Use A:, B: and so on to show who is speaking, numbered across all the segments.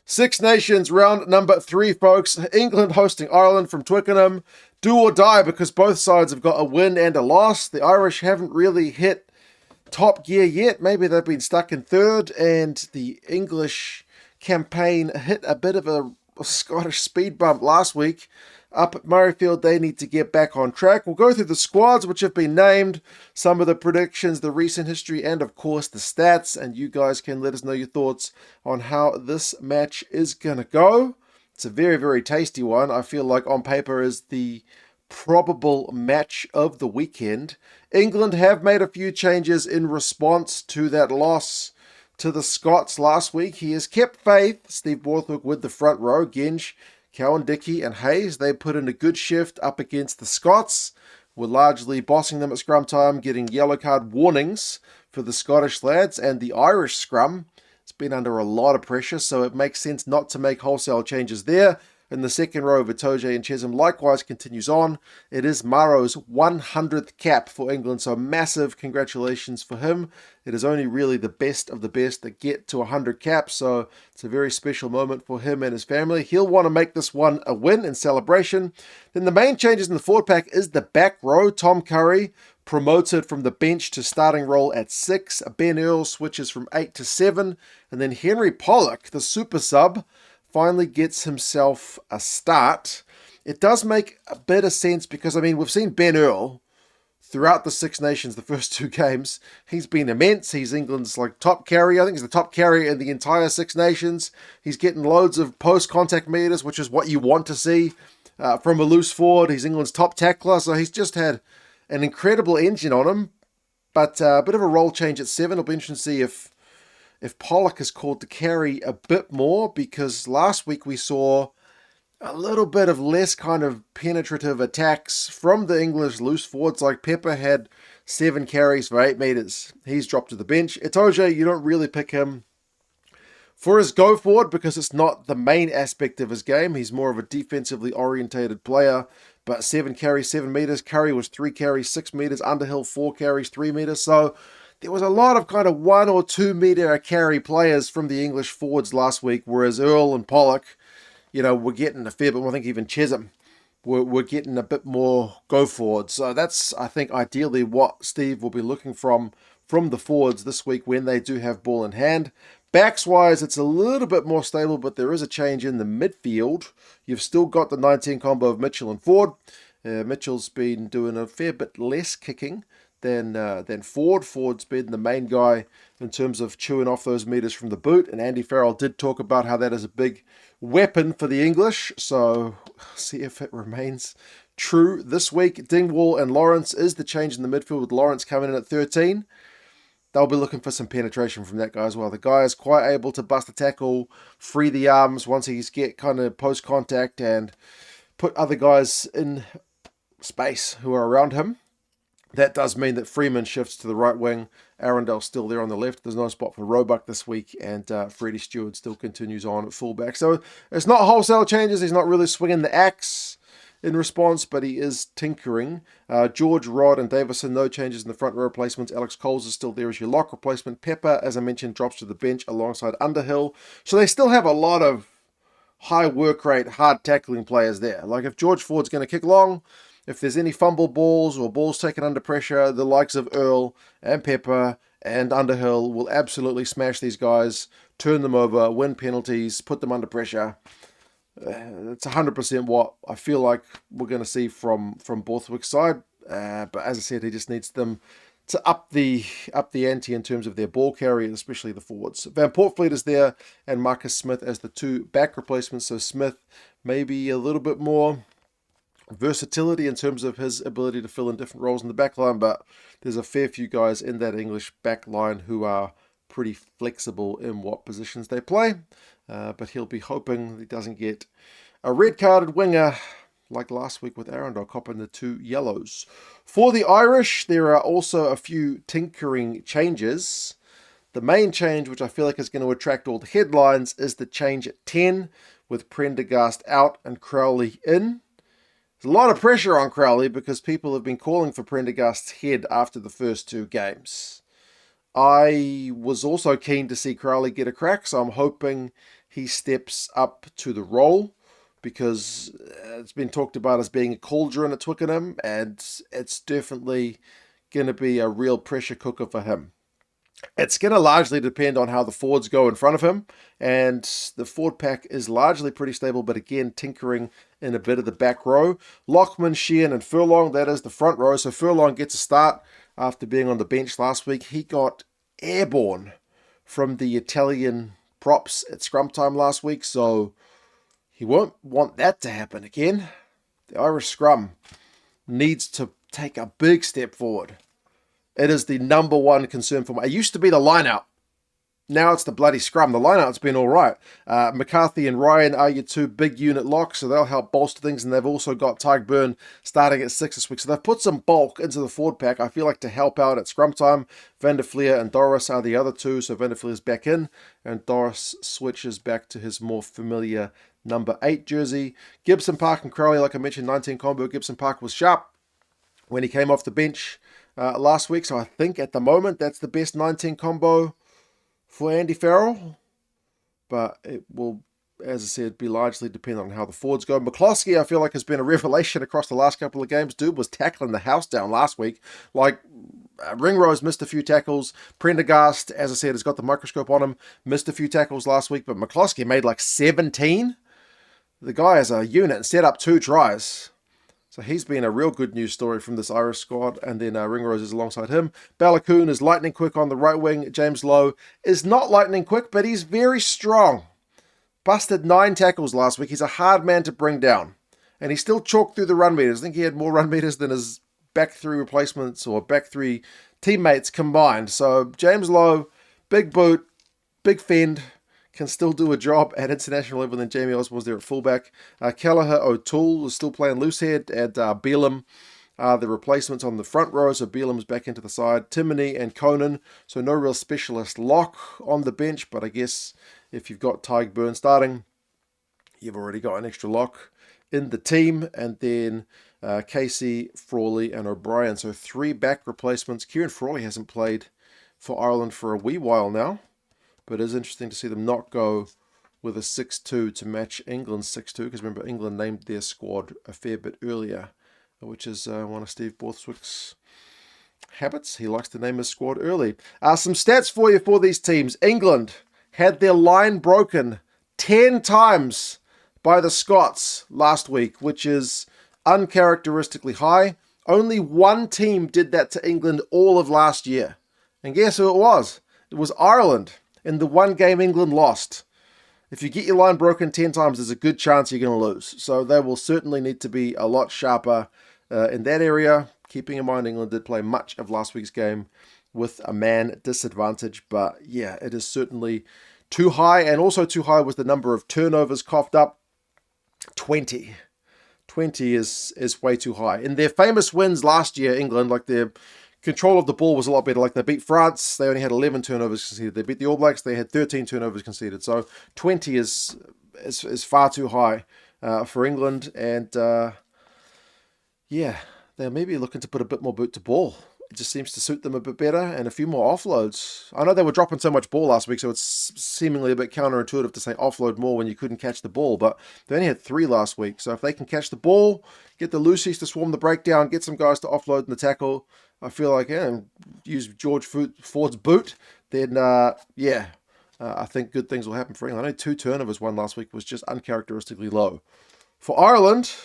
A: Six Nations round number 3, folks. England hosting Ireland from Twickenham. Do or die, because both sides have got a win and a loss. The Irish haven't really hit top gear yet. Maybe they've been stuck in third, and the English campaign hit a bit of a Scottish speed bump last week. Up at Murrayfield, they need to get back on track. We'll go through the squads which have been named, some of the predictions, the recent history, and of course the stats. And you guys can let us know your thoughts on how this match is going to go. It's a very, very tasty one. I feel like on paper is the probable match of the weekend. England have made a few changes in response to that loss to the Scots last week. He has kept faith, Steve Borthwick, with the front row. Genge, Cowan, Dickey and Hayes, they put in a good shift up against the Scots. We're largely bossing them at scrum time, getting yellow card warnings for the Scottish lads. And the Irish scrum, it's been under a lot of pressure, so it makes sense not to make wholesale changes there. In the second row, Vitoje and Chesham likewise continues on. It is Maro's 100th cap for England, so massive congratulations for him. It is only really the best of the best that get to 100 caps, so it's a very special moment for him and his family. He'll want to make this one a win in celebration. Then the main changes in the forward pack is the back row. Tom Curry promoted from the bench to starting role at 6. Ben Earl switches from 8 to 7. And then Henry Pollock, the super sub, finally gets himself a start. It does make a bit of sense because, I mean, we've seen Ben Earl throughout the Six Nations, the first 2 games. He's been immense. He's England's top carrier. I think he's the top carrier in the entire Six Nations. He's getting loads of post-contact meters, which is what you want to see from a loose forward. He's England's top tackler, so he's just had an incredible engine on him. But a bit of a role change at 7. It'll be interesting to see if Pollock is called to carry a bit more, because last week we saw a little bit of less kind of penetrative attacks from the English loose forwards. Like Pepper had 7 carries for 8 meters. He's dropped to the bench. Itoje, you don't really pick him for his go forward because it's not the main aspect of his game. He's more of a defensively orientated player. But 7 carries, 7 meters. Curry was 3 carries, 6 meters. Underhill, 4 carries, 3 meters. So there was a lot of kind of 1 or 2 meter carry players from the English forwards last week, whereas Earl and Pollock, were getting a fair bit more. I think even Chesham were getting a bit more go forward. So that's, I think, ideally what Steve will be looking from the forwards this week when they do have ball in hand. Backs-wise, it's a little bit more stable, but there is a change in the midfield. You've still got the 19 combo of Mitchell and Ford. Mitchell's been doing a fair bit less kicking than Ford. Ford's been the main guy in terms of chewing off those meters from the boot, and Andy Farrell did talk about how that is a big weapon for the English, so see if it remains true this week. Dingwall and Lawrence is the change in the midfield, with Lawrence coming in at 13. They'll be looking for some penetration from that guy as well. The guy is quite able to bust a tackle, free the arms once he's get kind of post-contact, and put other guys in space who are around him. That does mean that Freeman shifts to the right wing. Arundel's still there on the left. There's no spot for Roebuck this week. And Freddie Stewart still continues on at fullback. So it's not wholesale changes. He's not really swinging the axe in response, but he is tinkering. George, Rod, and Davison, no changes in the front row replacements. Alex Coles is still there as your lock replacement. Pepper, as I mentioned, drops to the bench alongside Underhill. So they still have a lot of high work rate, hard tackling players there. Like if George Ford's going to kick long, if there's any fumble balls or balls taken under pressure, the likes of Earl and Pepper and Underhill will absolutely smash these guys, turn them over, win penalties, put them under pressure. It's 100% what I feel like we're going to see from Borthwick's side. But as I said, he just needs them to up the ante in terms of their ball carry, especially the forwards. Van Portfleet is there, and Marcus Smith as the 2 back replacements. So Smith maybe a little bit more versatility in terms of his ability to fill in different roles in the back line, but there's a fair few guys in that English back line who are pretty flexible in what positions they play. But he'll be hoping he doesn't get a red-carded winger like last week with Arundel copping the 2 yellows. For the Irish, there are also a few tinkering changes. The main change, which I feel like is going to attract all the headlines, is the change at 10 with Prendergast out and Crowley in. There's a lot of pressure on Crowley because people have been calling for Prendergast's head after the first 2 games. I was also keen to see Crowley get a crack, so I'm hoping he steps up to the role, because it's been talked about as being a cauldron at Twickenham, and it's definitely going to be a real pressure cooker for him. It's going to largely depend on how the forwards go in front of him, and the forward pack is largely pretty stable, but again, tinkering in a bit of the back row. Lockman, Sheehan, and Furlong, that is the front row. So Furlong gets a start after being on the bench last week. He got airborne from the Italian props at scrum time last week, so he won't want that to happen again. The Irish scrum needs to take a big step forward. It is the number one concern for me. It used to be the line-out. Now it's the bloody scrum. The line-out's been all right. McCarthy and Ryan are your two big unit locks, so they'll help bolster things, and they've also got Tyg Byrne starting at 6 this week. So they've put some bulk into the forward pack, I feel like, to help out at scrum time. Van der Fleer and Doris are the other two, so Van der Fleer's back in, and Doris switches back to his more familiar number 8 jersey. Gibson Park and Crowley, like I mentioned, 19 combo. Gibson Park was sharp when he came off the bench last week, so I think at the moment that's the best 19 combo for Andy Farrell, but it will, as I said, be largely dependent on how the forwards go. McCloskey, I feel like, has been a revelation across the last couple of games. Dude was tackling the house down last week. Like, Ringrose missed a few tackles. Prendergast, as I said, has got the microscope on him, missed a few tackles last week, but McCloskey made like 17. The guy is a unit and set up 2 tries. So he's been a real good news story from this Irish squad, and then Ringrose is alongside him. Balakoon is lightning quick on the right wing. James Lowe is not lightning quick, but he's very strong. Busted 9 tackles last week. He's a hard man to bring down, and he still chalked through the run meters. I think he had more run meters than his back 3 replacements or back 3 teammates combined. So James Lowe, big boot, big fend, can still do a job at international level. Then Jamie Osborne's there at fullback. Kelleher O'Toole is still playing loosehead, and Beelum the replacements on the front row. So Beelum's back into the side. Timoney and Conan. So no real specialist lock on the bench, but I guess if you've got Tyg Byrne starting, you've already got an extra lock in the team. And then Casey, Frawley, and O'Brien. So 3 back replacements. Kieran Frawley hasn't played for Ireland for a wee while now, but it is interesting to see them not go with a 6-2 to match England's 6-2, because remember, England named their squad a fair bit earlier, which is one of Steve Borthwick's habits. He likes to name his squad early. Some stats for you for these teams. England had their line broken 10 times by the Scots last week, which is uncharacteristically high. Only one team did that to England all of last year. And guess who it was? It was Ireland. In the one game England lost. If you get your line broken 10 times, there's a good chance you're going to lose. So they will certainly need to be a lot sharper in that area. Keeping in mind, England did play much of last week's game with a man disadvantage. But yeah, it is certainly too high. And also too high was the number of turnovers coughed up. 20. 20 is way too high. In their famous wins last year, England, like their control of the ball was a lot better. Like they beat France, they only had 11 turnovers conceded. They beat the All Blacks, they had 13 turnovers conceded. So 20 is far too high for England. And yeah, they're maybe looking to put a bit more boot to ball. It just seems to suit them a bit better, and a few more offloads. I know they were dropping so much ball last week, so it's seemingly a bit counterintuitive to say offload more when you couldn't catch the ball, but they only had 3 last week. So if they can catch the ball, get the loosies to swarm the breakdown, get some guys to offload in the tackle, I feel like, use George Ford's boot, then, I think good things will happen for England. Only 2 turnovers won last week was just uncharacteristically low. For Ireland,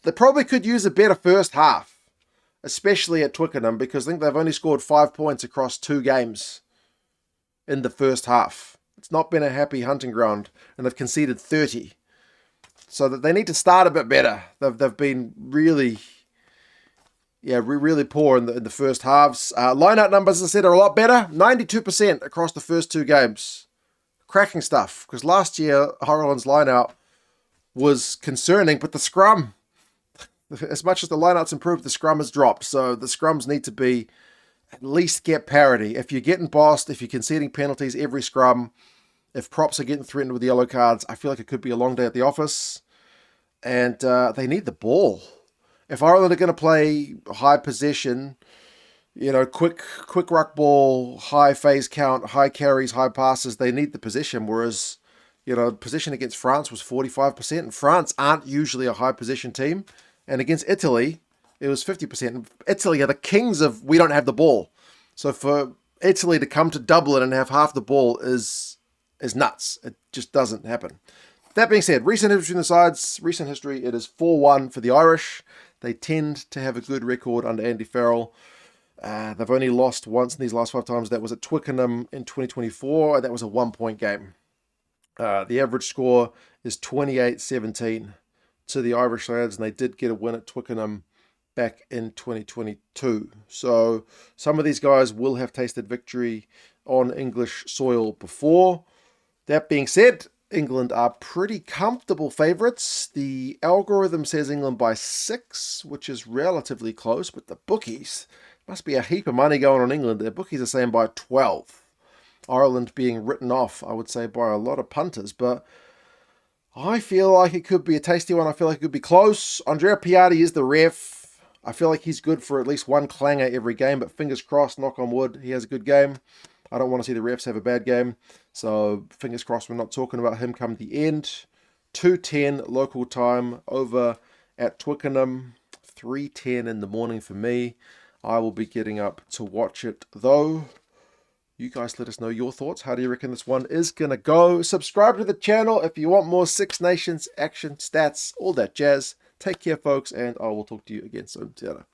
A: they probably could use a better first half, especially at Twickenham, because I think they've only scored 5 points across 2 games in the first half. It's not been a happy hunting ground, and they've conceded 30. So that they need to start a bit better. They've been really poor in the first halves. Line-out numbers, as I said, are a lot better. 92% across the first 2 games. Cracking stuff, because last year, Ireland's line-out was concerning, but the scrum, as much as the line-out's improved, the scrum has dropped. So the scrums need to be, at least get parity. If you're getting bossed, if you're conceding penalties every scrum, if props are getting threatened with yellow cards, I feel like it could be a long day at the office. And they need the ball. If Ireland are going to play high possession, quick ruck ball, high phase count, high carries, high passes, they need the possession. Whereas Possession against France was 45%, and France aren't usually a high possession team. And against Italy, it was 50%. Italy are the kings of we don't have the ball. So for Italy to come to Dublin and have half the ball is nuts. It just doesn't happen. That being said, recent history in the sides, recent history, it is 4-1 for the Irish. They tend to have a good record under Andy Farrell. They've only lost once in these last 5 times. That was at Twickenham in 2024. That was a 1-point game. The average score is 28-17 to the Irish lads, and they did get a win at Twickenham back in 2022. So some of these guys will have tasted victory on English soil before. That being said, England are pretty comfortable favourites. The algorithm says England by 6, which is relatively close, but the bookies, must be a heap of money going on England. The bookies are saying by 12. Ireland being written off, I would say, by a lot of punters, but I feel like it could be a tasty one. I feel like it could be close. Andrea Piatti is the ref. I feel like he's good for at least one clanger every game, but fingers crossed, knock on wood, he has a good game. I don't want to see the refs have a bad game, so fingers crossed we're not talking about him come the end. 2:10 local time over at Twickenham, 3:10 in the morning for me. I will be getting up to watch it though. You guys let us know your thoughts. How do you reckon this one is going to go? Subscribe to the channel if you want more Six Nations action, stats, all that jazz. Take care, folks, and I will talk to you again soon. See you later.